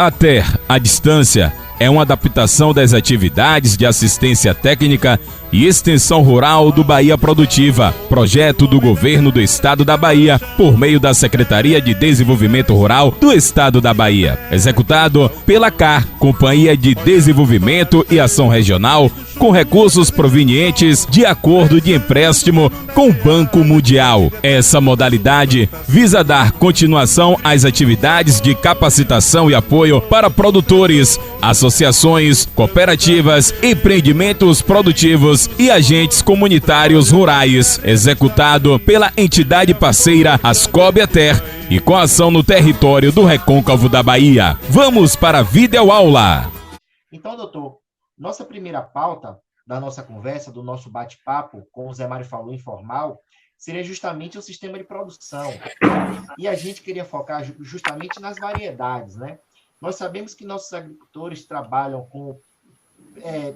A TER, à distância, é uma adaptação das atividades de assistência técnica e extensão rural do Bahia Produtiva, projeto do Governo do Estado da Bahia, por meio da Secretaria de Desenvolvimento Rural do Estado da Bahia, executado pela CAR, Companhia de Desenvolvimento e Ação Regional, com recursos provenientes de acordo de empréstimo com o Banco Mundial. Essa modalidade visa dar continuação às atividades de capacitação e apoio para produtores, associações, cooperativas, empreendimentos produtivos e agentes comunitários rurais, executado pela entidade parceira Ascob TER e com ação no território do Recôncavo da Bahia. Vamos para a videoaula. Então, doutor, nossa primeira pauta da nossa conversa, do nosso bate-papo, como o Zé Mário falou, informal, seria justamente o sistema de produção. E a gente queria focar justamente nas variedades, né? Nós sabemos que nossos agricultores trabalham com...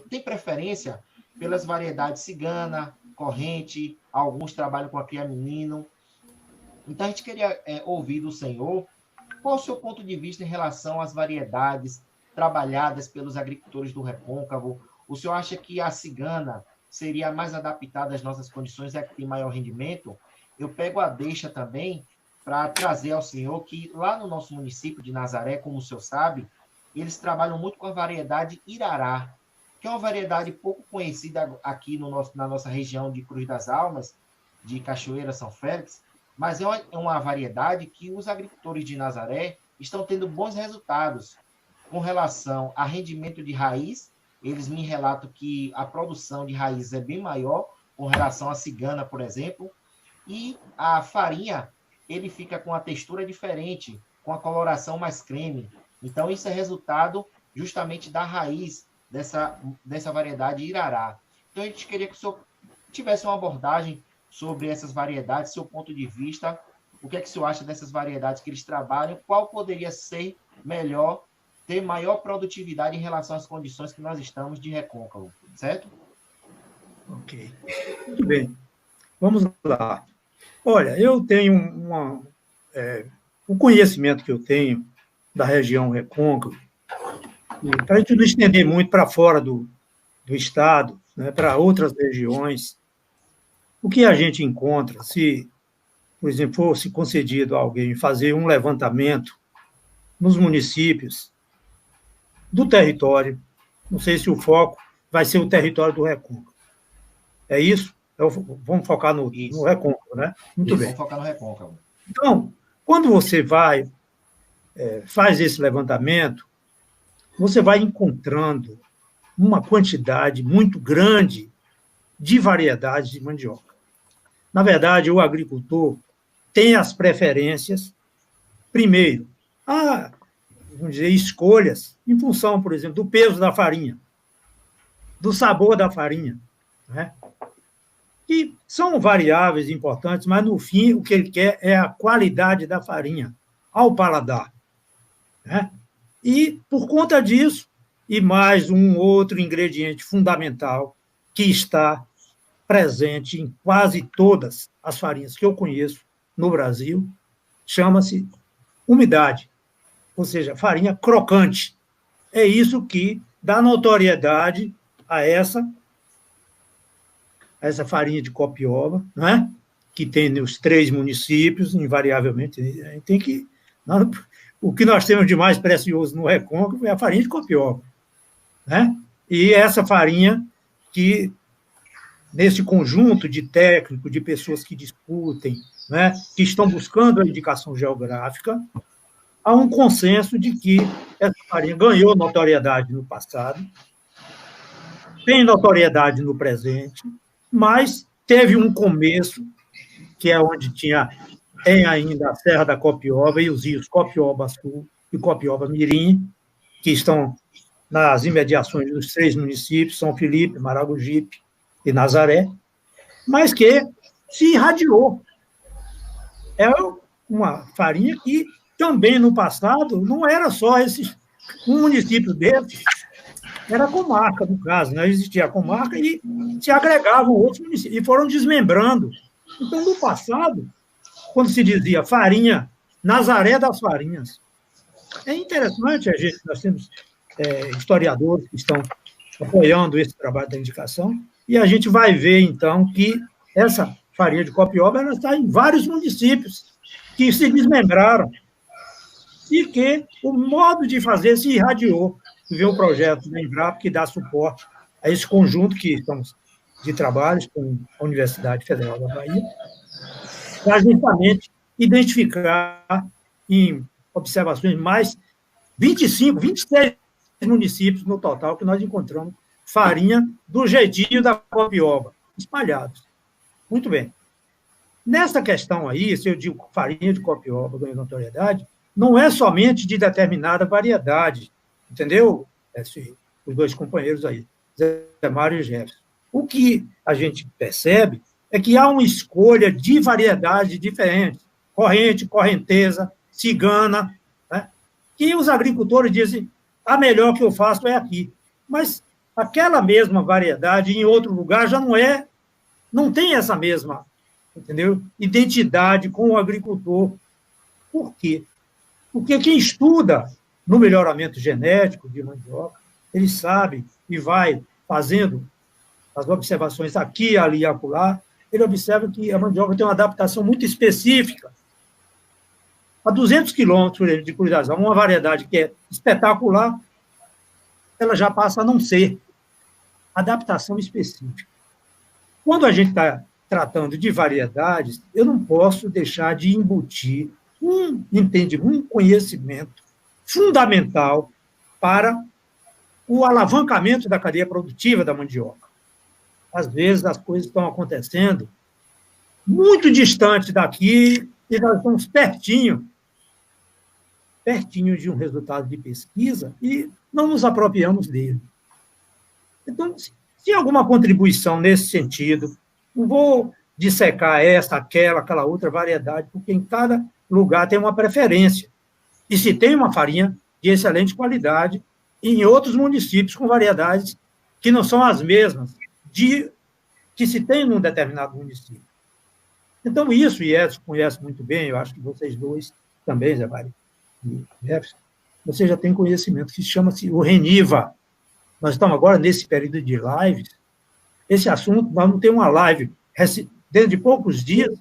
tem preferência pelas variedades cigana, corrente, alguns trabalham com a cria menino. Então, a gente queria ouvir do senhor qual o seu ponto de vista em relação às variedades trabalhadas pelos agricultores do Recôncavo. O senhor acha que a cigana seria mais adaptada às nossas condições, é que tem maior rendimento? Eu pego a deixa também para trazer ao senhor que lá no nosso município de Nazaré, como o senhor sabe, eles trabalham muito com a variedade Irará, que é uma variedade pouco conhecida aqui na nossa região de Cruz das Almas, de Cachoeira, São Félix, mas é uma variedade que os agricultores de Nazaré estão tendo bons resultados com relação a rendimento de raiz. Eles me relatam que a produção de raiz é bem maior com relação à cigana, por exemplo, e a farinha, ele fica com a textura diferente, com a coloração mais creme. Então, isso é resultado justamente da raiz dessa variedade Irará. Então, a gente queria que o senhor tivesse uma abordagem sobre essas variedades, seu ponto de vista, o que é que o senhor acha dessas variedades que eles trabalham, qual poderia ser melhor, ter maior produtividade em relação às condições que nós estamos de Recôncavo, certo? Ok. Muito bem. Vamos lá. Olha, eu tenho o conhecimento que eu tenho da região Recôncavo, para a gente não estender muito para fora do estado, né, para outras regiões, o que a gente encontra, se, por exemplo, fosse concedido a alguém fazer um levantamento nos municípios do território, não sei se o foco vai ser o território do Recôncavo. É isso? Vamos focar no Recôncavo, né? Muito bem. Vamos focar no Recôncavo. Então, quando você faz esse levantamento, você vai encontrando uma quantidade muito grande de variedades de mandioca. Na verdade, o agricultor tem as preferências, primeiro, vamos dizer, escolhas em função, por exemplo, do peso da farinha, do sabor da farinha, né? Que são variáveis importantes, mas, no fim, o que ele quer é a qualidade da farinha ao paladar, né? E, por conta disso, e mais um outro ingrediente fundamental que está presente em quase todas as farinhas que eu conheço no Brasil, chama-se umidade, ou seja, farinha crocante. É isso que dá notoriedade a essa farinha de copioba, não é? Que tem nos 3 municípios, invariavelmente. A gente tem que... o que nós temos de mais precioso no Recôncavo é a farinha de copioba, né? E essa farinha que, nesse conjunto de técnicos, de pessoas que discutem, né, que estão buscando a indicação geográfica, há um consenso de que essa farinha ganhou notoriedade no passado, tem notoriedade no presente, mas teve um começo, que é onde tem ainda a Serra da Copioba e os rios Copioba Sul e Copioba Mirim, que estão nas imediações dos 3 municípios, São Felipe, Maragogipe e Nazaré, mas que se irradiou. É uma farinha que também, no passado, não era só um município desse, era a comarca, no caso, né? Existia a comarca e se agregavam outros municípios, e foram desmembrando. Então, no passado, quando se dizia farinha, Nazaré das farinhas, É interessante, nós temos historiadores que estão apoiando esse trabalho da indicação, e a gente vai ver, então, que essa farinha de copioba ela está em vários municípios que se desmembraram e que o modo de fazer se irradiou. Vê o projeto da Embrapa que dá suporte a esse conjunto que estamos de trabalhos com a Universidade Federal da Bahia, para justamente identificar em observações mais 25, 26 municípios no total que nós encontramos farinha do jeitinho da copioba, espalhados. Muito bem. Nessa questão aí, se eu digo farinha de copioba ganha notoriedade, não é somente de determinada variedade, entendeu? Os dois companheiros aí, Zé Mário e Jefferson. O que a gente percebe é que há uma escolha de variedades diferentes, corrente, correnteza, cigana, né? Que os agricultores dizem, a melhor que eu faço é aqui. Mas aquela mesma variedade em outro lugar já não tem essa mesma, entendeu? Identidade com o agricultor. Por quê? Porque quem estuda no melhoramento genético de mandioca, ele sabe e vai fazendo as observações aqui, ali e acolá, ele observa que a mandioca tem uma adaptação muito específica. A 200 quilômetros de Cruz das Almas, uma variedade que é espetacular, ela já passa a não ser adaptação específica. Quando a gente está tratando de variedades, eu não posso deixar de embutir um entendimento, um conhecimento fundamental para o alavancamento da cadeia produtiva da mandioca. Às vezes, as coisas estão acontecendo muito distante daqui e nós estamos pertinho de um resultado de pesquisa e não nos apropriamos dele. Então, se alguma contribuição nesse sentido, não vou dissecar essa, aquela outra variedade, porque em cada lugar tem uma preferência. E se tem uma farinha de excelente qualidade em outros municípios com variedades que não são as mesmas que se tem num determinado município. Então, isso, e Edson conhece muito bem, eu acho que vocês dois também, Zé Mário e Jefferson, você já tem conhecimento que chama-se o Reniva. Nós estamos agora nesse período de lives. Esse assunto, nós vamos ter uma live dentro de poucos dias,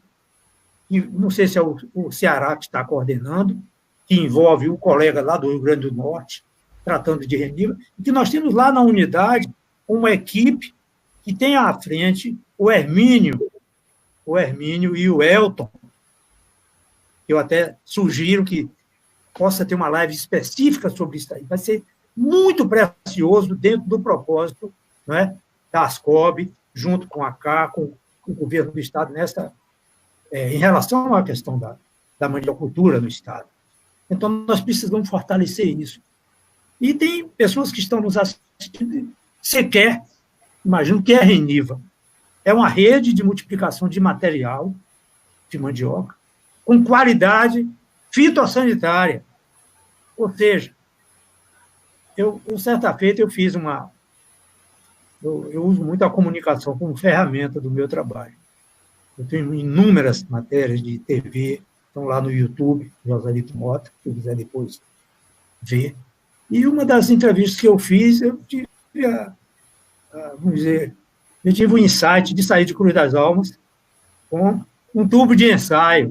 que não sei se é o Ceará que está coordenando, que envolve o colega lá do Rio Grande do Norte, tratando de Reniva, e que nós temos lá na unidade uma equipe que tem à frente o Hermínio e o Elton. Eu até sugiro que possa ter uma live específica sobre isso aí. Vai ser muito precioso dentro do propósito, né, da Ascob, junto com a CA, com o governo do Estado, em relação à questão da mandiocultura no Estado. Então, nós precisamos fortalecer isso. E tem pessoas que estão nos assistindo, sequer, imagino que é Reniva. É uma rede de multiplicação de material de mandioca, com qualidade fitossanitária. Ou seja, certa feita, eu fiz eu uso muito a comunicação como ferramenta do meu trabalho. Eu tenho inúmeras matérias de TV, estão lá no YouTube, Joselito Mota, se quiser depois ver. E uma das entrevistas que eu fiz, eu tive eu tive o insight de sair de Cruz das Almas com um tubo de ensaio,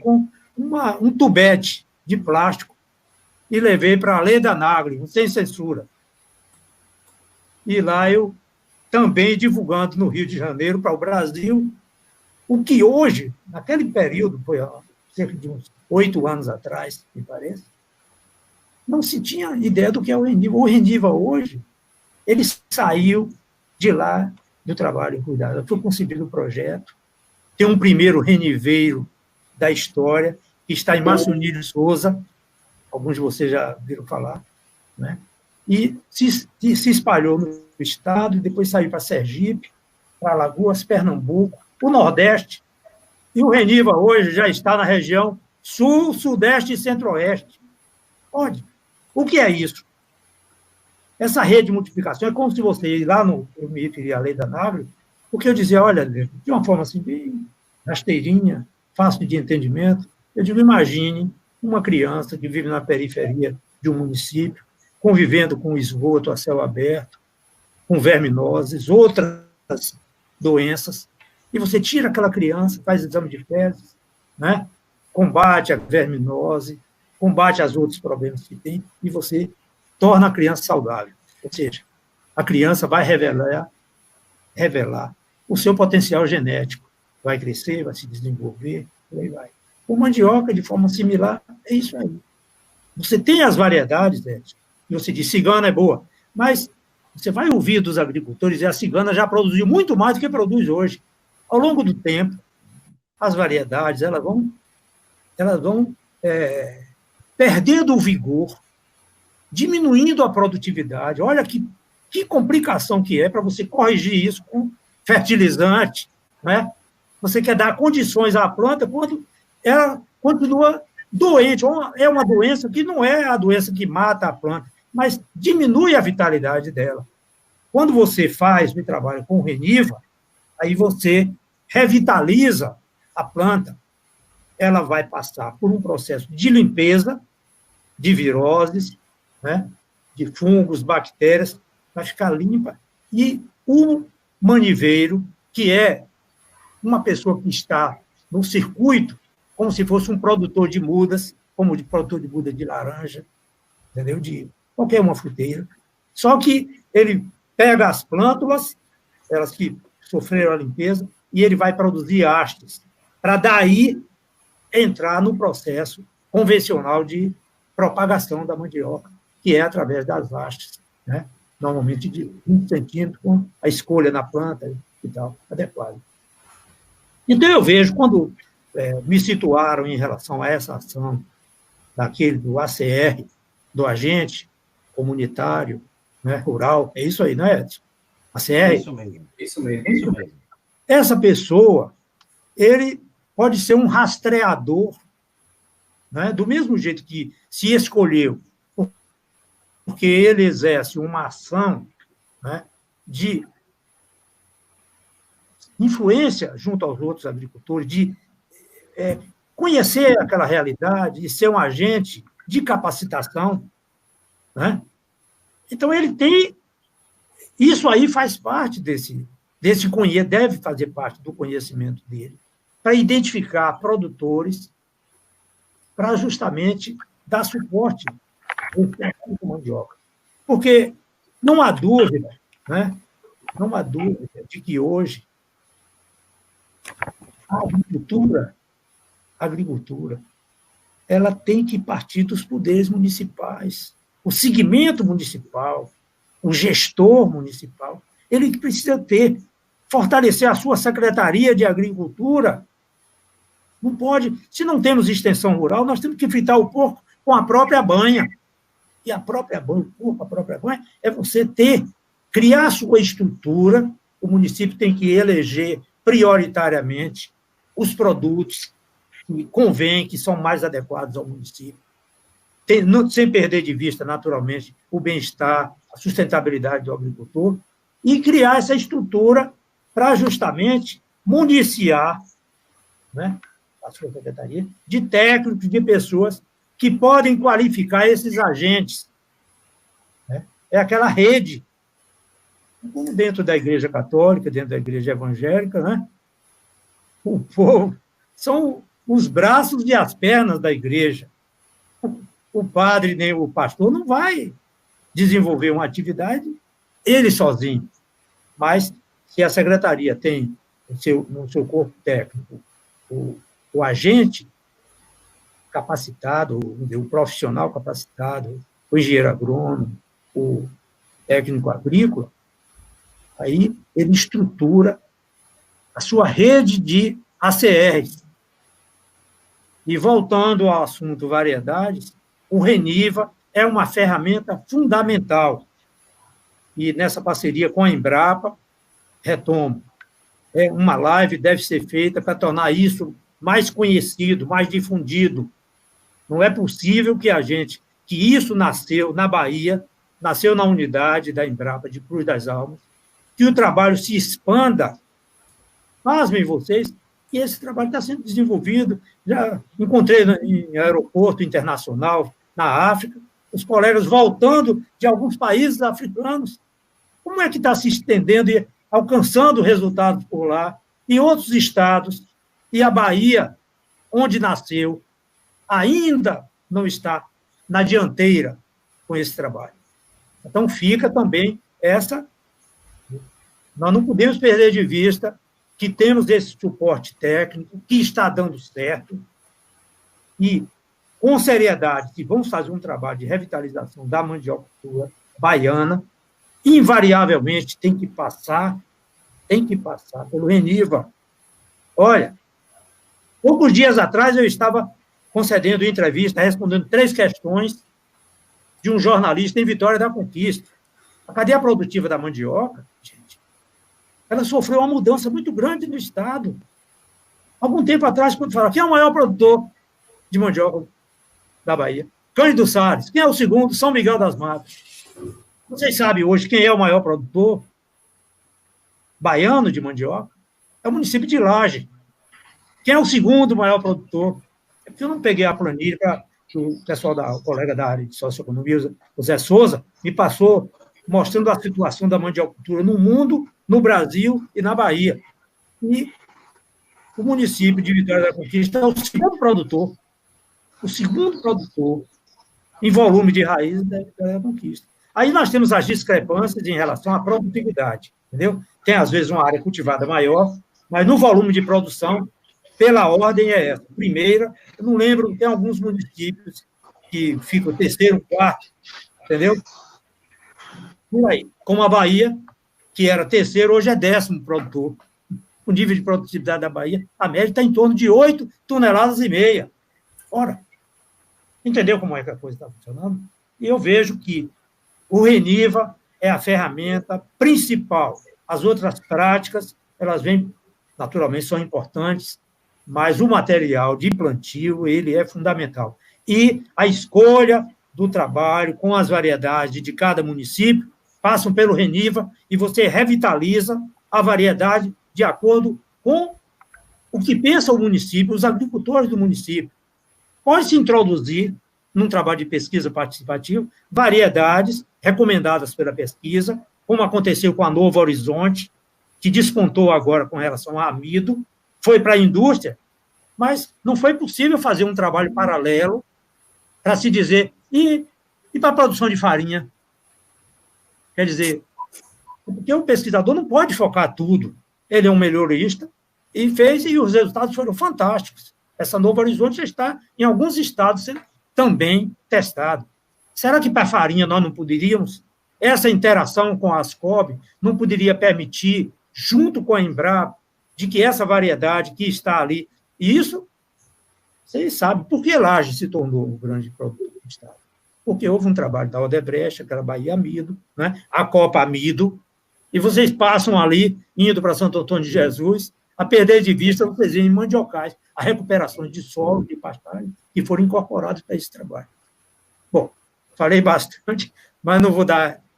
com um tubete de plástico, e levei para a Leda Nagli, sem censura. E lá eu também divulgando no Rio de Janeiro para o Brasil, o que hoje, naquele período, foi há cerca de uns 8 anos atrás, me parece, não se tinha ideia do que é o Reniva. O Reniva hoje, ele saiu de lá do trabalho cuidado. Foi concebido o projeto, tem um primeiro reniveiro da história, que está em Macilnílio Souza, alguns de vocês já viram falar, né? E se espalhou no estado, e depois saiu para Sergipe, para Alagoas, Pernambuco, o Nordeste, e o Reniva hoje já está na região Sul, Sudeste e Centro-Oeste. Onde? O que é isso? Essa rede de multiplicação é como se você ir lá eu me referi à lei da Nagli, porque eu dizia, olha, de uma forma assim, bem rasteirinha, fácil de entendimento, eu digo, imagine uma criança que vive na periferia de um município, convivendo com esgoto a céu aberto, com verminoses, outras doenças, e você tira aquela criança, faz exame de fezes, né? Combate a verminose, combate os outros problemas que tem, e você torna a criança saudável. Ou seja, a criança vai revelar o seu potencial genético. Vai crescer, vai se desenvolver, e aí vai. O mandioca, de forma similar, é isso aí. Você tem as variedades, Edson, e você diz, cigana é boa, mas você vai ouvir dos agricultores, e a cigana já produziu muito mais do que produz hoje. Ao longo do tempo, as variedades elas vão perdendo o vigor, diminuindo a produtividade. Olha que complicação que é para você corrigir isso com fertilizante, né? Você quer dar condições à planta quando ela continua doente. É uma doença que não é a doença que mata a planta, mas diminui a vitalidade dela. Quando você faz o trabalho com o Reniva, aí você revitaliza a planta. Ela vai passar por um processo de limpeza, de viroses, né, de fungos, bactérias, vai ficar limpa. E o maniveiro, que é uma pessoa que está no circuito, como se fosse um produtor de mudas, como de produtor de muda de laranja, entendeu? De qualquer uma fruteira. Só que ele pega as plântulas, elas que sofreram a limpeza, e ele vai produzir hastes, para daí entrar no processo convencional de propagação da mandioca, que é através das hastes, né? Normalmente de 20 centímetros, com a escolha na planta e tal, adequada. Então, eu vejo, quando me situaram em relação a essa ação do ACR, do agente comunitário, né, rural, é isso aí, não é, Edson? ACR? Isso mesmo. Isso mesmo. Essa pessoa, ele pode ser um rastreador, né, do mesmo jeito que se escolheu, porque ele exerce uma ação, né, de influência junto aos outros agricultores, de conhecer aquela realidade, de ser um agente de capacitação, né? Então, ele tem... Isso aí faz parte deve fazer parte do conhecimento dele, para identificar produtores, para justamente dar suporte ao mandioca. Porque não há dúvida, né? Não há dúvida de que hoje a agricultura, ela tem que partir dos poderes municipais. O segmento municipal, o gestor municipal, ele precisa fortalecer a sua Secretaria de Agricultura. Não pode, se não temos extensão rural, nós temos que fritar o porco com a própria banha. E a própria banha, o porco, a própria banha, é você criar a sua estrutura. O município tem que eleger prioritariamente os produtos que convém, que são mais adequados ao município, sem perder de vista, naturalmente, o bem-estar, a sustentabilidade do agricultor, e criar essa estrutura para justamente municiar, né, a sua secretaria de técnicos, de pessoas que podem qualificar esses agentes. Né? É aquela rede, como dentro da Igreja Católica, dentro da Igreja Evangélica, né? O povo são os braços e as pernas da igreja. O padre nem o pastor não vai desenvolver uma atividade ele sozinho, mas se a secretaria tem no seu corpo técnico o agente capacitado, o profissional capacitado, o engenheiro agrônomo, o técnico agrícola, aí ele estrutura a sua rede de ACRs. E voltando ao assunto variedades, o Reniva é uma ferramenta fundamental. E nessa parceria com a Embrapa, retomo, uma live deve ser feita para tornar isso mais conhecido, mais difundido. Não é possível que isso nasceu na Bahia, nasceu na unidade da Embrapa de Cruz das Almas, que o trabalho se expanda, pasmem vocês, E esse trabalho está sendo desenvolvido. Já encontrei em aeroporto internacional, na África, os colegas voltando de alguns países africanos. Como é que está se estendendo e alcançando resultados por lá, em outros estados, e a Bahia, onde nasceu, ainda não está na dianteira com esse trabalho. Então, fica também essa... Nós não podemos perder de vista que temos esse suporte técnico, que está dando certo, e, com seriedade, se vamos fazer um trabalho de revitalização da mandiocultura baiana, invariavelmente tem que passar pelo Reniva. Olha, poucos dias atrás eu estava concedendo entrevista, respondendo 3 questões de um jornalista em Vitória da Conquista. A cadeia produtiva da mandioca, gente, ela sofreu uma mudança muito grande no Estado. Algum tempo atrás, quando falaram, quem é o maior produtor de mandioca da Bahia? Cândido Salles. Quem é o segundo? São Miguel das Matas. Vocês sabem hoje quem é o maior produtor baiano de mandioca? É o município de Laje. Quem é o segundo maior produtor? É porque eu não peguei a planilha para o pessoal, o colega da área de socioeconomia, o Zé Souza, me passou mostrando a situação da mandiocultura no mundo, no Brasil e na Bahia. E o município de Vitória da Conquista é o segundo produtor em volume de raiz da Vitória da Conquista. Aí nós temos as discrepâncias em relação à produtividade, entendeu? Tem, às vezes, uma área cultivada maior, mas no volume de produção, pela ordem é essa. Primeira, eu não lembro, tem alguns municípios que ficam terceiro, quarto, entendeu? Por aí. Como a Bahia, que era terceiro, hoje é 10º produtor. O nível de produtividade da Bahia, a média está em torno de 8,5 toneladas. Ora, entendeu como é que a coisa está funcionando? E eu vejo que o Reniva é a ferramenta principal. As outras práticas, elas vêm, naturalmente, são importantes, mas o material de plantio, ele é fundamental. E a escolha do trabalho com as variedades de cada município passam pelo Reniva e você revitaliza a variedade de acordo com o que pensa o município, os agricultores do município. Pode-se introduzir, num trabalho de pesquisa participativa, variedades recomendadas pela pesquisa, como aconteceu com a Novo Horizonte, que despontou agora com relação ao amido, foi para a indústria, mas não foi possível fazer um trabalho paralelo para se dizer, e para a produção de farinha? Quer dizer, porque o pesquisador não pode focar tudo. Ele é um melhorista, e fez, e os resultados foram fantásticos. Essa Novo Horizonte já está, em alguns estados, sendo também testado. Será que para a farinha nós não poderíamos? Essa interação com a Ascob não poderia permitir, junto com a Embrapa, de que essa variedade que está ali, e isso, vocês sabem, por que Laje se tornou um grande produtor do estado? Porque houve um trabalho da Odebrecht, aquela Bahia Amido, né? A Copa Amido, e vocês passam ali, indo para Santo Antônio de Jesus, a perder de vista, vocês veem em Mandiocais, a recuperação de solo, de pastagem, que foram incorporados para esse trabalho. Bom, falei bastante, mas não vou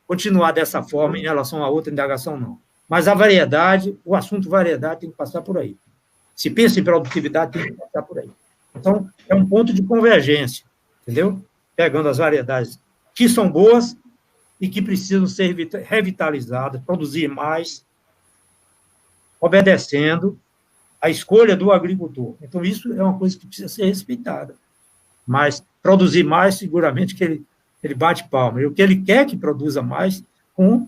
continuar dessa forma em relação a outra indagação, não. Mas a variedade, o assunto variedade tem que passar por aí. Se pensa em produtividade, tem que passar por aí. Então, é um ponto de convergência, entendeu? Pegando as variedades que são boas e que precisam ser revitalizadas, produzir mais, obedecendo à escolha do agricultor. Então, isso é uma coisa que precisa ser respeitada. Mas produzir mais, seguramente que ele bate palma. E o que ele quer que produza mais com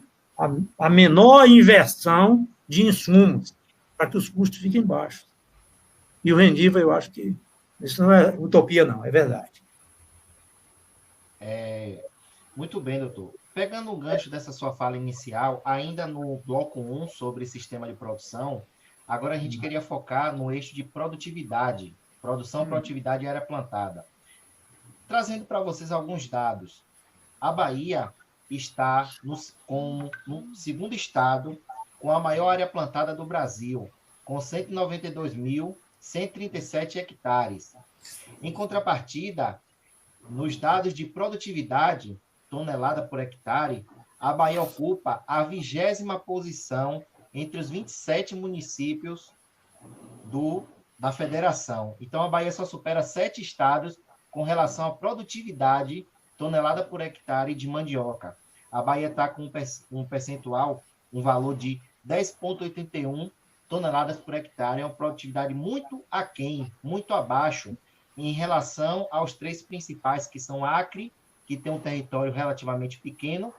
a menor inversão de insumos, para que os custos fiquem baixos. E o Reniva, eu acho que isso não é utopia, não, é verdade. Muito bem, doutor. Pegando o gancho dessa sua fala inicial, ainda no bloco 1 sobre sistema de produção, agora a gente queria focar no eixo de produtividade, produção, produtividade e área plantada. Trazendo para vocês alguns dados. A Bahia está no segundo estado com a maior área plantada do Brasil, com 192.137 hectares. Em contrapartida, nos dados de produtividade, tonelada por hectare, a Bahia ocupa a 20ª posição entre os 27 municípios do da federação. Então, a Bahia só supera 7 estados com relação à produtividade tonelada por hectare de mandioca. A Bahia está com um percentual, um valor de 10,81 toneladas por hectare. É uma produtividade muito aquém, muito abaixo, em relação aos 3 principais, que são Acre, que tem um território relativamente pequeno,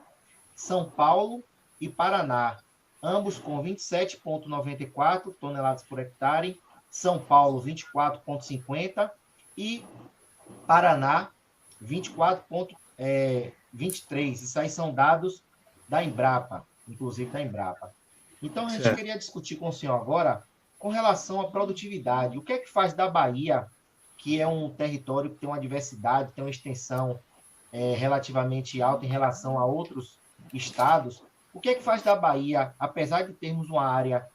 São Paulo e Paraná, ambos com 27,94 toneladas por hectare, São Paulo 24,50 e Paraná 24,23. Isso aí são dados da Embrapa, inclusive da Embrapa. Então, a gente queria discutir com o senhor agora com relação à produtividade. O que é que faz da Bahia, que é um território que tem uma diversidade, tem uma extensão relativamente alta em relação a outros estados, o que é que faz da Bahia, apesar de termos uma área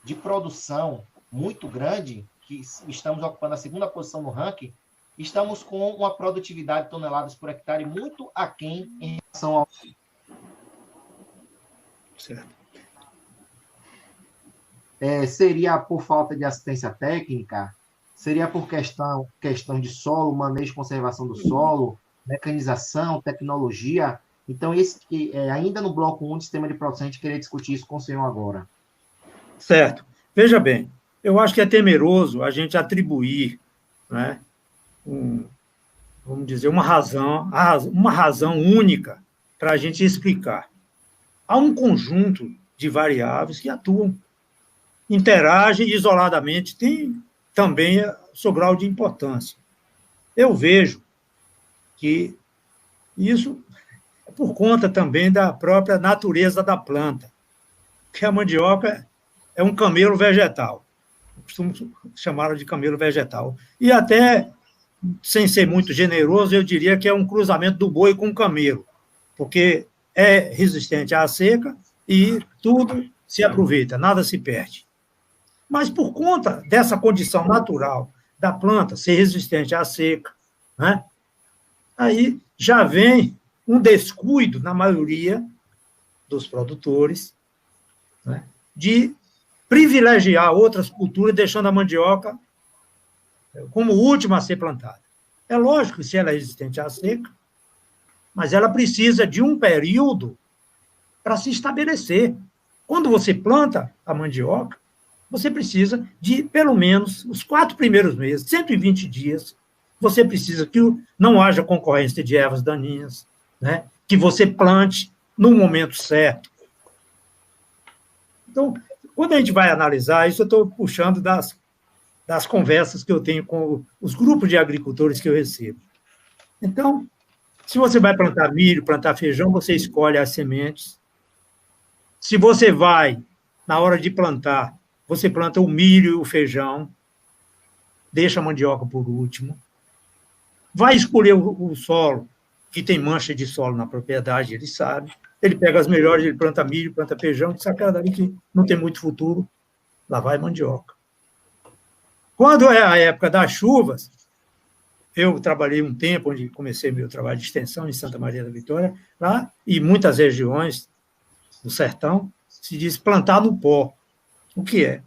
de produção muito grande, que estamos ocupando a 2ª posição no ranking, estamos com uma produtividade de toneladas por hectare muito aquém em relação ao... Certo. Seria por falta de assistência técnica? Seria por questão de solo, manejo e conservação do solo, mecanização, tecnologia? Então, ainda no bloco 1 de sistema de produção, a gente queria discutir isso com o senhor agora. Certo. Veja bem, eu acho que é temeroso a gente atribuir, né, vamos dizer, uma razão única para a gente explicar. Há um conjunto de variáveis que atuam, interagem isoladamente, tem também seu grau de importância. Eu vejo que isso é por conta também da própria natureza da planta, que a mandioca é um camelo vegetal. Eu costumo chamá-la de camelo vegetal. E até, sem ser muito generoso, eu diria que é um cruzamento do boi com o camelo, porque é resistente à seca e tudo se aproveita, nada se perde. Mas por conta dessa condição natural da planta ser resistente à seca, né, aí já vem um descuido na maioria dos produtores, né, de privilegiar outras culturas, deixando a mandioca como última a ser plantada. É lógico que se ela é resistente à seca, mas ela precisa de um período para se estabelecer. Quando você planta a mandioca, você precisa de, pelo menos, os 4 primeiros meses, 120 dias, você precisa que não haja concorrência de ervas daninhas, né? Que você plante no momento certo. Então, quando a gente vai analisar, isso eu estou puxando das conversas que eu tenho com os grupos de agricultores que eu recebo. Então, se você vai plantar milho, plantar feijão, você escolhe as sementes. Se você vai, na hora de plantar, você planta o milho e o feijão, deixa a mandioca por último. Vai escolher o solo, que tem mancha de solo na propriedade, ele sabe. Ele pega as melhores, ele planta milho, planta feijão, que saca dali que não tem muito futuro, lá vai mandioca. Quando é a época das chuvas, eu trabalhei um tempo, onde comecei meu trabalho de extensão em Santa Maria da Vitória, lá, e muitas regiões do sertão, se diz plantar no pó. O que é?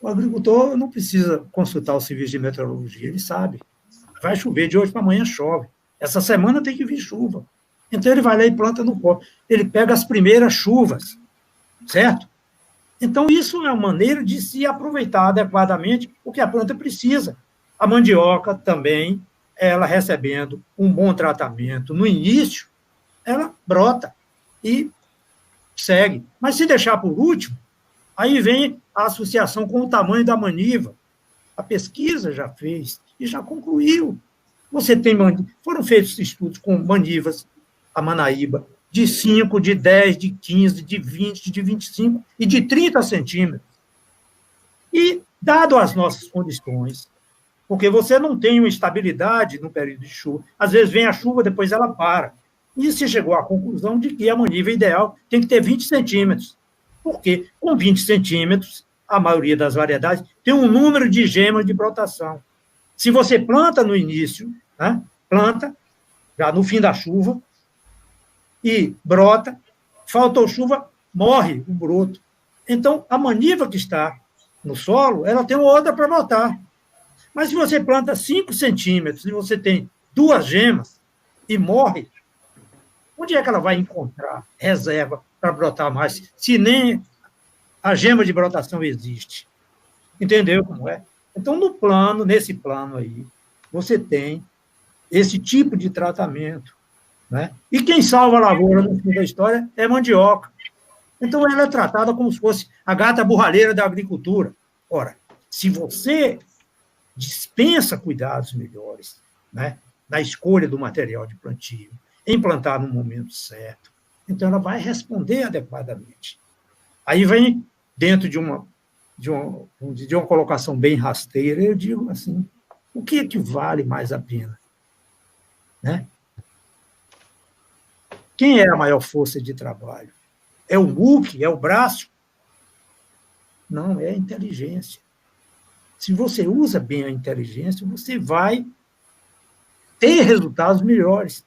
O agricultor não precisa consultar o serviço de meteorologia, ele sabe. Vai chover, de hoje para amanhã chove. Essa semana tem que vir chuva. Então, ele vai lá e planta no pó. Ele pega as primeiras chuvas, certo? Então, isso é uma maneira de se aproveitar adequadamente o que a planta precisa. A mandioca também, ela recebendo um bom tratamento no início, ela brota e segue. Mas se deixar por último, aí vem a associação com o tamanho da maniva. A pesquisa já fez e já concluiu. Foram feitos estudos com manivas, a Manaíba, de 5, de 10, de 15, de 20, de 25 e de 30 centímetros. E, dado as nossas condições, porque você não tem uma estabilidade no período de chuva, às vezes vem a chuva, depois ela para. E se chegou à conclusão de que a maniva ideal tem que ter 20 centímetros. Porque com 20 centímetros, a maioria das variedades tem um número de gemas de brotação. Se você planta no início, né, planta já no fim da chuva, e brota, faltou chuva, morre o broto. Então, a maniva que está no solo, ela tem uma outra para brotar. Mas se você planta 5 centímetros e você tem 2 gemas e morre, onde é que ela vai encontrar reserva para brotar mais, se nem a gema de brotação existe? Entendeu como é? Então, nesse plano aí, você tem esse tipo de tratamento, né? E quem salva a lavoura no fim da história é a mandioca. Então, ela é tratada como se fosse a gata borralheira da agricultura. Ora, se você dispensa cuidados melhores, né, na escolha do material de plantio, em plantar no momento certo, então ela vai responder adequadamente. Aí vem, dentro de uma colocação bem rasteira, eu digo assim, o que é que vale mais a pena? Né? Quem é a maior força de trabalho? É o muque? É o braço? Não, é a inteligência. Se você usa bem a inteligência, você vai ter resultados melhores.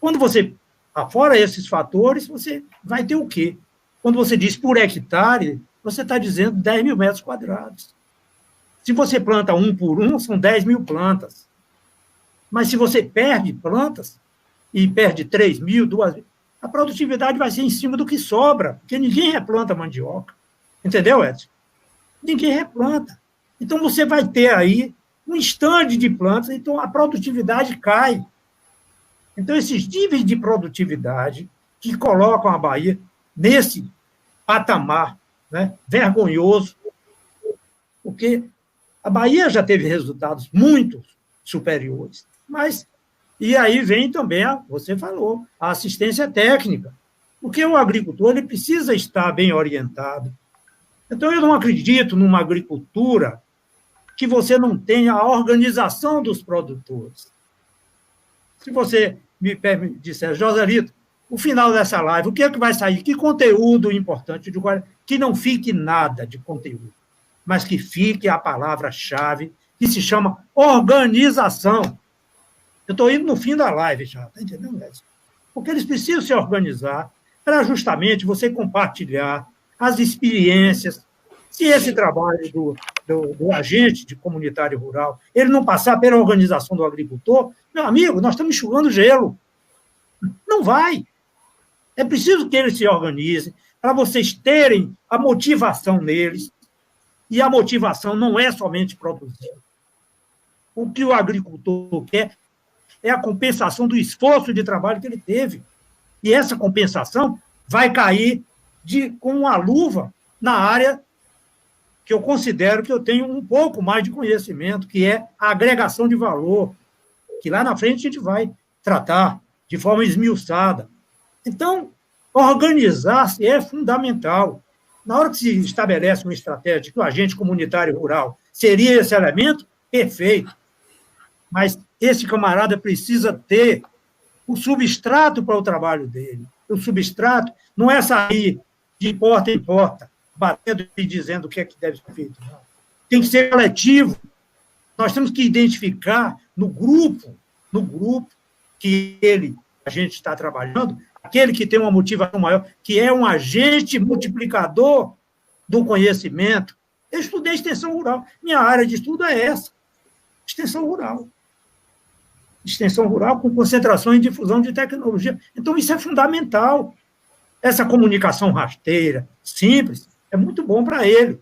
Quando você, afora esses fatores, você vai ter o quê? Quando você diz por hectare, você está dizendo 10 mil metros quadrados. Se você planta 1 por 1, são 10 mil plantas. Mas se você perde plantas, e perde 3 mil, 2 mil, a produtividade vai ser em cima do que sobra, porque ninguém replanta mandioca. Entendeu, Edson? Ninguém replanta. Então, você vai ter aí um estande de plantas, então a produtividade cai. Então, esses níveis de produtividade que colocam a Bahia nesse patamar, né, vergonhoso, porque a Bahia já teve resultados muito superiores, mas, e aí vem também, você falou, a assistência técnica, porque o agricultor ele precisa estar bem orientado. Então, eu não acredito numa agricultura que você não tenha a organização dos produtores. Se você me disser, Joselito, o final dessa live, o que é que vai sair? Que conteúdo importante, que não fique nada de conteúdo, mas que fique a palavra-chave, que se chama organização. Eu estou indo no fim da live já, está entendendo, Edson? Porque eles precisam se organizar para justamente você compartilhar as experiências. Se esse trabalho do agente de comunitário rural, ele não passar pela organização do agricultor, meu amigo, nós estamos enxugando gelo. Não vai. É preciso que eles se organizem para vocês terem a motivação neles. E a motivação não é somente produzir. O que o agricultor quer é a compensação do esforço de trabalho que ele teve. E essa compensação vai cair com uma luva na área que eu considero que eu tenho um pouco mais de conhecimento, que é a agregação de valor, que lá na frente a gente vai tratar de forma esmiuçada. Então, organizar-se é fundamental. Na hora que se estabelece uma estratégia de que o agente comunitário rural seria esse elemento, perfeito. Mas esse camarada precisa ter o substrato para o trabalho dele. O substrato não é sair de porta em porta, batendo e dizendo o que é que deve ser feito. Não. Tem que ser coletivo. Nós temos que identificar no grupo que a gente está trabalhando, aquele que tem uma motivação maior, que é um agente multiplicador do conhecimento. Eu estudei extensão rural. Minha área de estudo é essa, extensão rural. Extensão rural com concentração e difusão de tecnologia. Então, isso é fundamental. Essa comunicação rasteira, simples, é muito bom para ele.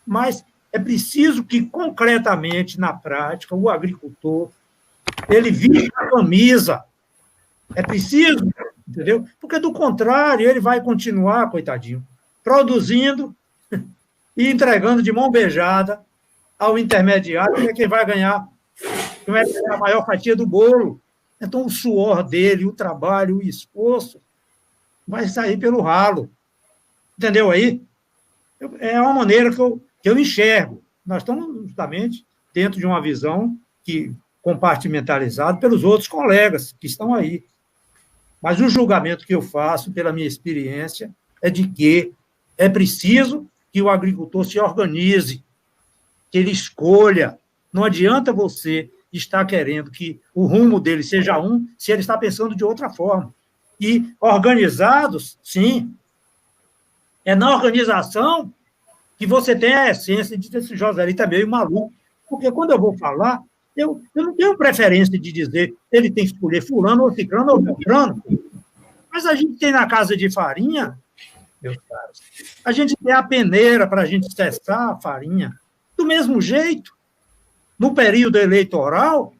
Mas é preciso que, concretamente, na prática, o agricultor ele vista a camisa. É preciso, entendeu? Porque, do contrário, ele vai continuar, coitadinho, produzindo e entregando de mão beijada ao intermediário, que é quem vai ganhar a maior fatia do bolo. Então, o suor dele, o trabalho, o esforço, vai sair pelo ralo. Entendeu aí? É uma maneira que eu enxergo. Nós estamos justamente dentro de uma visão compartimentalizada pelos outros colegas que estão aí. Mas o julgamento que eu faço, pela minha experiência, é de que é preciso que o agricultor se organize, que ele escolha. Não adianta você estar querendo que o rumo dele seja se ele está pensando de outra forma. E organizados, sim, é na organização que você tem a essência de esse Joselito é meio maluco. Porque quando eu vou falar, eu não tenho preferência de dizer ele tem que escolher fulano ou ciclano ou beltrano. Mas a gente tem na casa de farinha, meus caros, a gente tem a peneira para a gente cessar a farinha. Do mesmo jeito, no período eleitoral,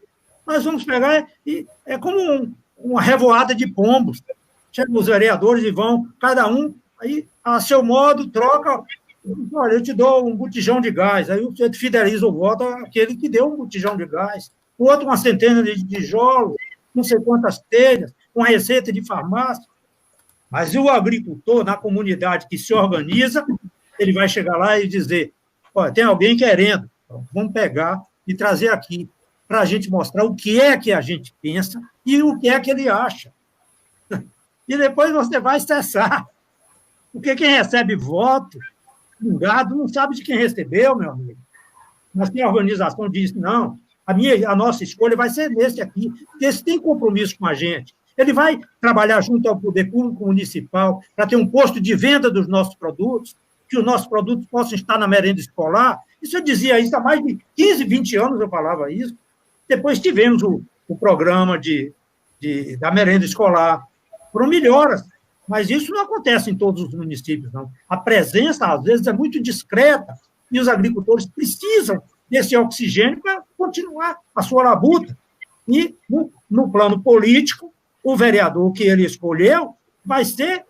nós vamos pegar e é como uma revoada de pombos. Chegam os vereadores e vão, cada um, aí, a seu modo, troca. Olha, eu te dou um botijão de gás. Aí você fideliza o voto àquele que deu um botijão de gás. O outro, uma centena de tijolos, não sei quantas telhas, uma receita de farmácia. Mas o agricultor, na comunidade que se organiza, ele vai chegar lá e dizer: olha, tem alguém querendo, então, vamos pegar e trazer aqui para a gente mostrar o que é que a gente pensa e o que é que ele acha. E depois você vai cessar. Porque quem recebe voto, um gado, não sabe de quem recebeu, meu amigo. Mas tem a organização diz: não, a nossa escolha vai ser nesse aqui, esse tem compromisso com a gente. Ele vai trabalhar junto ao poder público municipal para ter um posto de venda dos nossos produtos, que os nossos produtos possam estar na merenda escolar. Isso eu dizia isso há mais de 15, 20 anos, eu falava isso. Depois tivemos o programa da merenda escolar. Foram melhoras, mas isso não acontece em todos os municípios, não. A presença, às vezes, é muito discreta e os agricultores precisam desse oxigênio para continuar a sua labuta. E, no plano político, o vereador que ele escolheu vai ser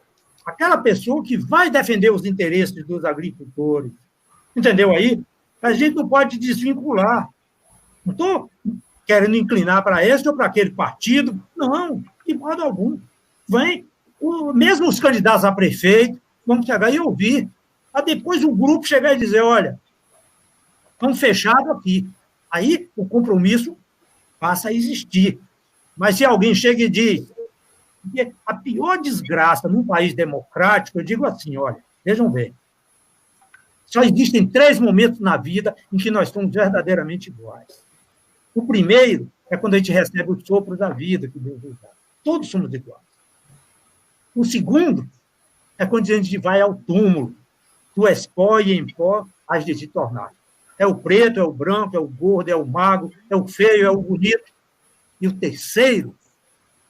aquela pessoa que vai defender os interesses dos agricultores. Entendeu aí? A gente não pode desvincular. Não estou querendo inclinar para esse ou para aquele partido. Não, de modo algum. Mesmo os candidatos a prefeito, vamos chegar e ouvir. Para depois o grupo chegar e dizer: olha, estamos fechados aqui. Aí o compromisso passa a existir. Mas se alguém chega e diz: a pior desgraça num país democrático, eu digo assim: olha, vejam bem, só existem 3 momentos na vida em que nós somos verdadeiramente iguais. O primeiro é quando a gente recebe o sopro da vida que Deus nos dá. Todos somos iguais. O segundo é quando a gente vai ao túmulo. Tu és pó e em pó has de te tornar. É o preto, é o branco, é o gordo, é o magro, é o feio, é o bonito. E o terceiro,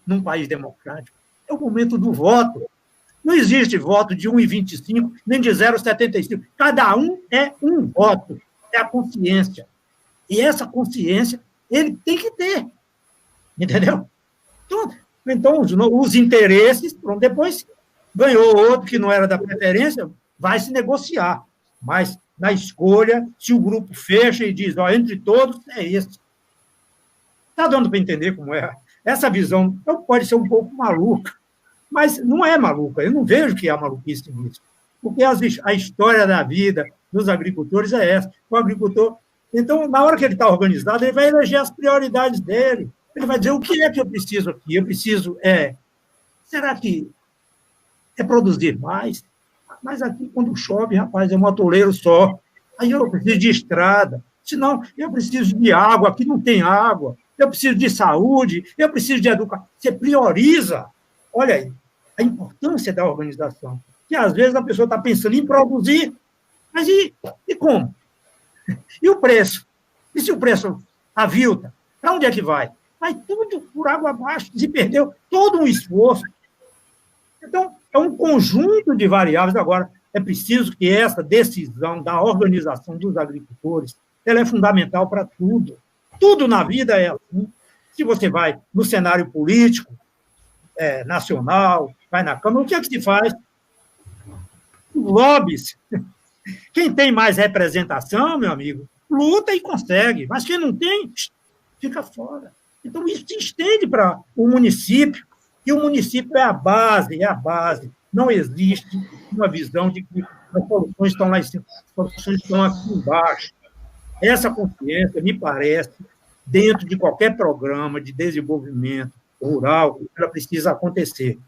num país democrático, é o momento do voto. Não existe voto de 1,25, nem de 0,75. Cada um é um voto. É a consciência. E essa consciência, ele tem que ter. Entendeu? Então os interesses, pronto, depois ganhou outro que não era da preferência, vai se negociar. Mas, na escolha, se o grupo fecha e diz: ó, entre todos, é esse. Está dando para entender como é? Essa visão pode ser um pouco maluca, mas não é maluca. Eu não vejo que há maluquice nisso. Porque a história da vida dos agricultores é essa. O agricultor... Então, na hora que ele está organizado, ele vai eleger as prioridades dele. Ele vai dizer: o que é que eu preciso aqui? Eu preciso... será que é produzir mais? Mas aqui, quando chove, rapaz, é um atoleiro só. Aí eu preciso de estrada. Senão, eu preciso de água. Aqui não tem água. Eu preciso de saúde, eu preciso de educação. Você prioriza. Olha aí, a importância da organização. Que, às vezes, a pessoa está pensando em produzir, mas e como? E o preço? E se o preço avilta? Para onde é que vai? Vai tudo por água abaixo. Se perdeu todo um esforço. Então, é um conjunto de variáveis. Agora, é preciso que essa decisão da organização dos agricultores, ela é fundamental para tudo. Tudo na vida é assim. Se você vai no cenário político, nacional, vai na Câmara, o que é que se faz? Lobbies. Quem tem mais representação, meu amigo, luta e consegue. Mas quem não tem, fica fora. Então, isso se estende para o município, e o município é a base, é a base. Não existe uma visão de que as soluções estão lá em cima, as soluções estão aqui embaixo. Essa consciência, me parece, dentro de qualquer programa de desenvolvimento rural, ela precisa acontecer.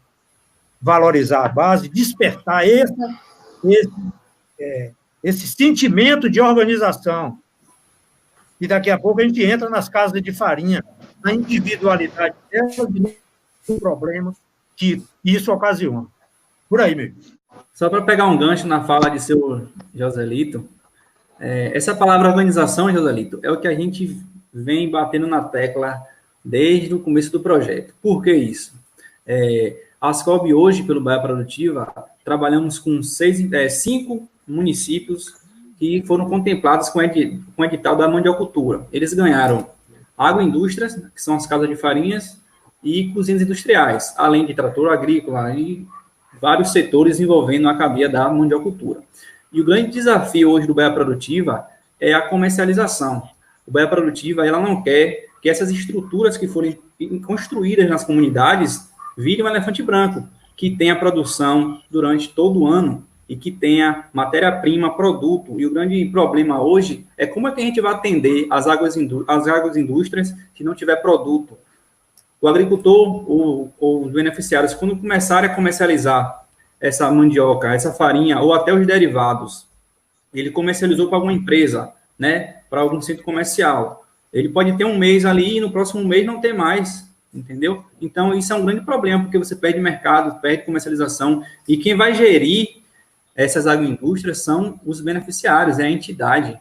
Valorizar a base, despertar esse sentimento de organização. E daqui a pouco a gente entra nas casas de farinha, na individualidade dela, do problema que isso ocasiona. Por aí mesmo. Só para pegar um gancho na fala de seu Joselito, Essa palavra organização, Joselito, é o que a gente vem batendo na tecla desde o começo do projeto. Por que isso? A Ascob hoje, pelo Bahia Produtiva, trabalhamos com 5 municípios que foram contemplados com o edital da mandiocultura. Eles ganharam agroindústrias, que são as casas de farinhas, e cozinhas industriais, além de trator agrícola e vários setores envolvendo a cadeia da mandiocultura. E o grande desafio hoje do Bahia Produtiva é a comercialização. O Bahia Produtiva, ela não quer que essas estruturas que forem construídas nas comunidades virem um elefante branco, que tenha produção durante todo o ano e que tenha matéria-prima, produto. E o grande problema hoje é como é que a gente vai atender as agroindústrias se não tiver produto. O agricultor ou os beneficiários, quando começarem a comercializar essa mandioca, essa farinha, ou até os derivados, ele comercializou para alguma empresa, né, para algum centro comercial. Ele pode ter um mês ali e no próximo mês não ter mais, entendeu? Então, isso é um grande problema, porque você perde mercado, perde comercialização, e quem vai gerir essas agroindústrias são os beneficiários, é a entidade,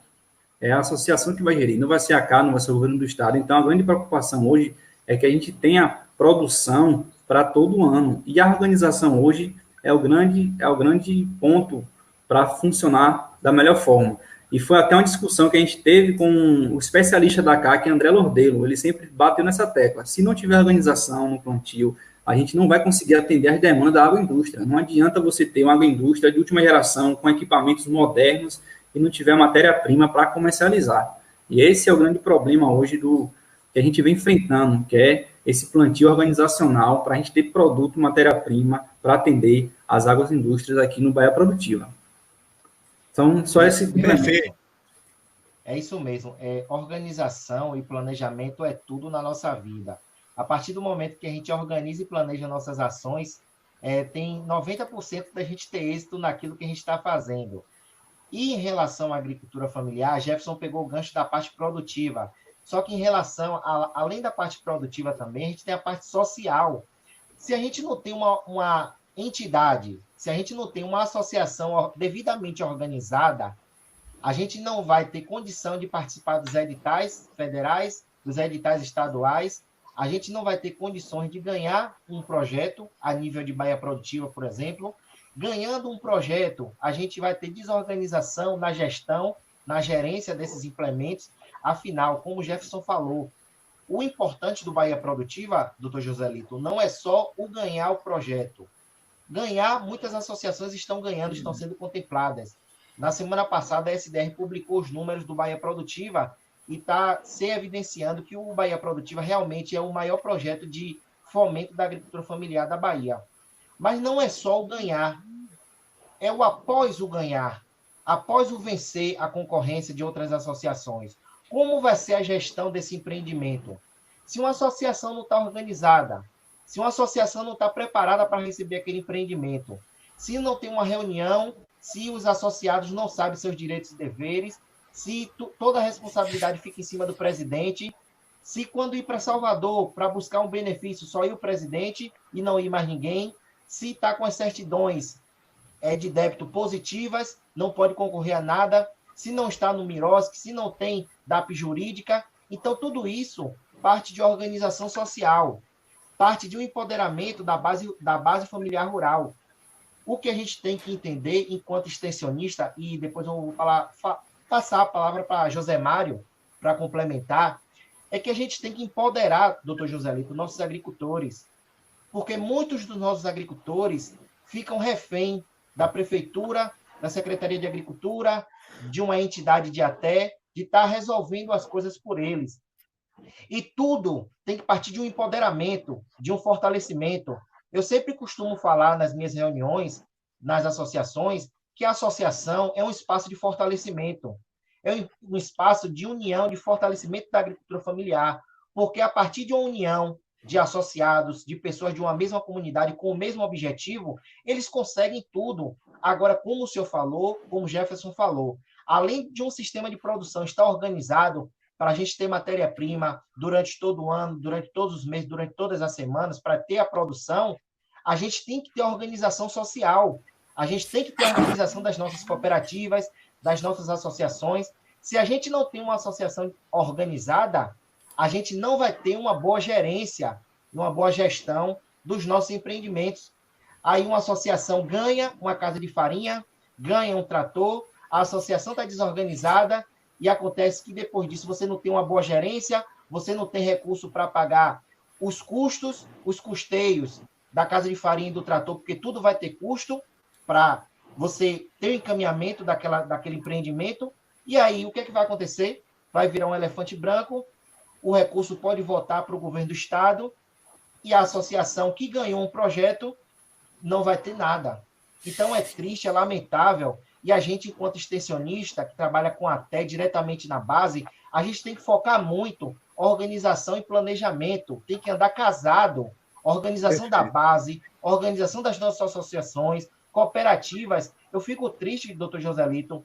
é a associação que vai gerir, não vai ser a CA, não vai ser o governo do estado. Então, a grande preocupação hoje é que a gente tenha produção para todo ano, e a organização hoje é o grande ponto para funcionar da melhor forma. E foi até uma discussão que a gente teve com o especialista da CAC, André Lordelo. Ele sempre bateu nessa tecla. Se não tiver organização no plantio, a gente não vai conseguir atender as demandas da agroindústria. Não adianta você ter uma agroindústria de última geração, com equipamentos modernos, e não tiver matéria-prima para comercializar. E esse é o grande problema hoje que a gente vem enfrentando, que é esse plantio organizacional para a gente ter produto, matéria-prima, para atender as agroindústrias aqui no Bahia Produtiva. Então, só esse... Perfeito. É isso mesmo. Organização e planejamento é tudo na nossa vida. A partir do momento que a gente organiza e planeja nossas ações, tem 90% da gente ter êxito naquilo que a gente está fazendo. E em relação à agricultura familiar, Jefferson pegou o gancho da parte produtiva. Só que em relação, além da parte produtiva também, a gente tem a parte social. Se a gente não tem uma entidade, se a gente não tem uma associação devidamente organizada, a gente não vai ter condição de participar dos editais federais, dos editais estaduais, a gente não vai ter condições de ganhar um projeto a nível de Bahia Produtiva, por exemplo. Ganhando um projeto, a gente vai ter desorganização na gestão, na gerência desses implementos. Afinal, como o Jefferson falou, o importante do Bahia Produtiva, doutor Joselito, não é só o ganhar o projeto. Ganhar, muitas associações estão ganhando, estão sendo contempladas. Na semana passada, a SDR publicou os números do Bahia Produtiva e está se evidenciando que o Bahia Produtiva realmente é o maior projeto de fomento da agricultura familiar da Bahia. Mas não é só o ganhar, é o após o ganhar, após o vencer a concorrência de outras associações. Como vai ser a gestão desse empreendimento? Se uma associação não está organizada, se uma associação não está preparada para receber aquele empreendimento, se não tem uma reunião, se os associados não sabem seus direitos e deveres, se toda a responsabilidade fica em cima do presidente, se quando ir para Salvador para buscar um benefício só ir o presidente e não ir mais ninguém, se está com as certidões de débito positivas, não pode concorrer a nada, se não está no MIROSC, se não tem DAP jurídica. Então, tudo isso parte de organização social, parte de um empoderamento da base familiar rural. O que a gente tem que entender enquanto extensionista, e depois eu vou passar a palavra para José Mário, para complementar, é que a gente tem que empoderar, doutor Joselito, nossos agricultores, porque muitos dos nossos agricultores ficam refém da prefeitura, da Secretaria de Agricultura, de uma entidade de estar resolvendo as coisas por eles. E tudo tem que partir de um empoderamento, de um fortalecimento. Eu sempre costumo falar nas minhas reuniões, nas associações, que a associação é um espaço de fortalecimento, é um espaço de união, de fortalecimento da agricultura familiar, porque a partir de uma união de associados, de pessoas de uma mesma comunidade com o mesmo objetivo, eles conseguem tudo. Agora, como o senhor falou, como o Jefferson falou, além de um sistema de produção estar organizado para a gente ter matéria-prima durante todo o ano, durante todos os meses, durante todas as semanas, para ter a produção, a gente tem que ter organização social, a gente tem que ter a organização das nossas cooperativas, das nossas associações. Se a gente não tem uma associação organizada, a gente não vai ter uma boa gerência, uma boa gestão dos nossos empreendimentos. Aí uma associação ganha uma casa de farinha, ganha um trator, a associação está desorganizada e acontece que depois disso você não tem uma boa gerência, você não tem recurso para pagar os custos, os custeios da casa de farinha e do trator, porque tudo vai ter custo para você ter o encaminhamento daquele empreendimento. E aí, o que é que vai acontecer? Vai virar um elefante branco, o recurso pode voltar para o governo do estado e a associação que ganhou um projeto não vai ter nada. Então, é triste, é lamentável. E a gente, enquanto extensionista, que trabalha com a TE diretamente na base, a gente tem que focar muito organização e planejamento. Tem que andar casado. Organização da base, organização das nossas associações, cooperativas. Eu fico triste, doutor Joselito,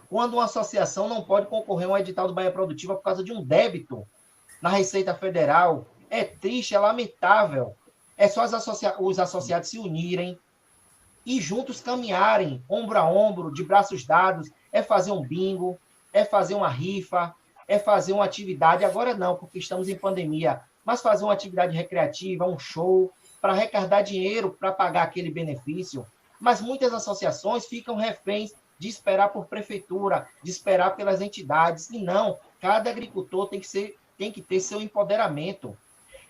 quando uma associação não pode concorrer a um edital do Bahia Produtiva por causa de um débito na Receita Federal. É triste, é lamentável. É só os associados se unirem e juntos caminharem, ombro a ombro, de braços dados. É fazer um bingo, é fazer uma rifa, é fazer uma atividade. Agora não, porque estamos em pandemia, mas fazer uma atividade recreativa, um show, para arrecadar dinheiro para pagar aquele benefício. Mas muitas associações ficam reféns de esperar por prefeitura, de esperar pelas entidades. E não, cada agricultor tem que ter seu empoderamento.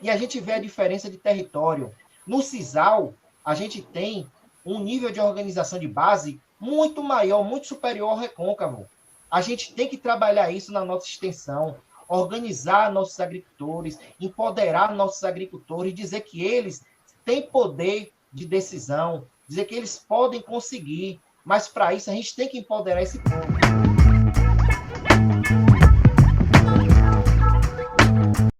E a gente vê a diferença de território. No Cisal, a gente tem um nível de organização de base muito maior, muito superior ao Recôncavo. A gente tem que trabalhar isso na nossa extensão, organizar nossos agricultores, empoderar nossos agricultores, dizer que eles têm poder de decisão, dizer que eles podem conseguir, mas para isso a gente tem que empoderar esse povo.